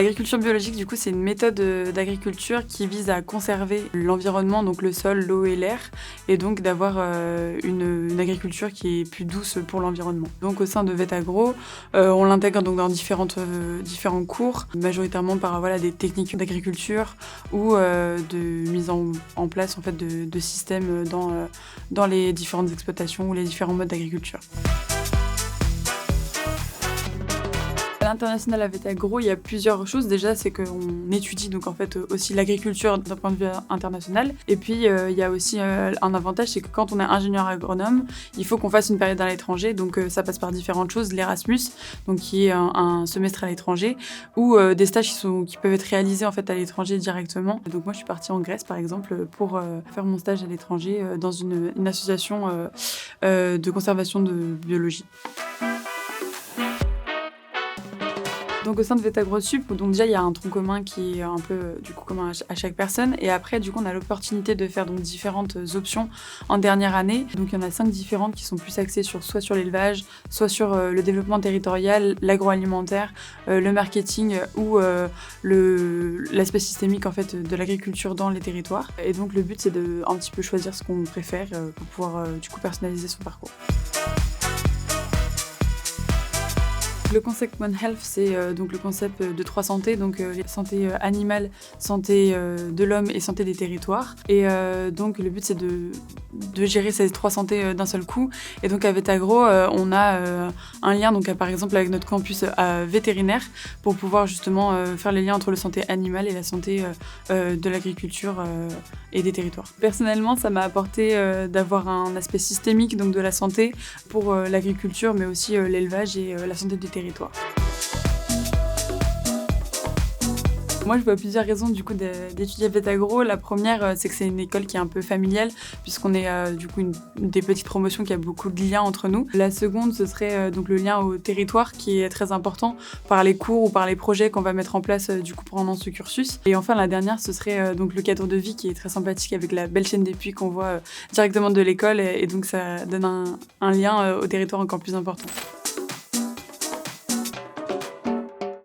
L'agriculture biologique, du coup, c'est une méthode d'agriculture qui vise à conserver l'environnement, donc le sol, l'eau et l'air, et donc d'avoir une agriculture qui est plus douce pour l'environnement. Donc au sein de Vetagro, on l'intègre donc dans différents cours, majoritairement par des techniques d'agriculture ou de mise en place en fait, de systèmes dans les différentes exploitations ou les différents modes d'agriculture. À l'international à Vetagro, il y a plusieurs choses. Déjà, c'est qu'on étudie donc en fait aussi l'agriculture d'un point de vue international. Et puis il y a aussi un avantage, c'est que quand on est ingénieur agronome, il faut qu'on fasse une période à l'étranger. Donc ça passe par différentes choses. L'Erasmus, donc qui est un semestre à l'étranger, ou des stages qui peuvent être réalisés en fait à l'étranger directement. Donc moi, je suis partie en Grèce par exemple pour faire mon stage à l'étranger dans une association de conservation de biologie. Donc au sein de Vetagro Sup, donc déjà il y a un tronc commun qui est un peu du coup commun à chaque personne, et après du coup on a l'opportunité de faire donc différentes options en dernière année. Donc il y en a 5 différentes qui sont plus axées soit sur l'élevage, soit sur le développement territorial, l'agroalimentaire, le marketing ou l'aspect systémique en fait de l'agriculture dans les territoires. Et donc le but c'est de un petit peu choisir ce qu'on préfère pour pouvoir du coup personnaliser son parcours. Le concept One Health, c'est donc le concept de 3 santé, donc santé animale, santé de l'homme et santé des territoires. Et donc le but c'est de gérer ces 3 santé d'un seul coup. Et donc à Vetagro, on a un lien donc par exemple avec notre campus vétérinaire pour pouvoir justement faire les liens entre la santé animale et la santé de l'agriculture et des territoires. Personnellement, ça m'a apporté d'avoir un aspect systémique donc de la santé pour l'agriculture, mais aussi l'élevage et la santé des territoires. Moi, je vois plusieurs raisons du coup d'étudier à Vetagro. La première, c'est que c'est une école qui est un peu familiale, puisqu'on est du coup une des petites promotions qui a beaucoup de liens entre nous. La seconde, ce serait donc le lien au territoire qui est très important par les cours ou par les projets qu'on va mettre en place du coup pendant ce cursus. Et enfin, la dernière, ce serait donc le cadre de vie qui est très sympathique avec la belle chaîne des puits qu'on voit directement de l'école, et donc ça donne un lien au territoire encore plus important.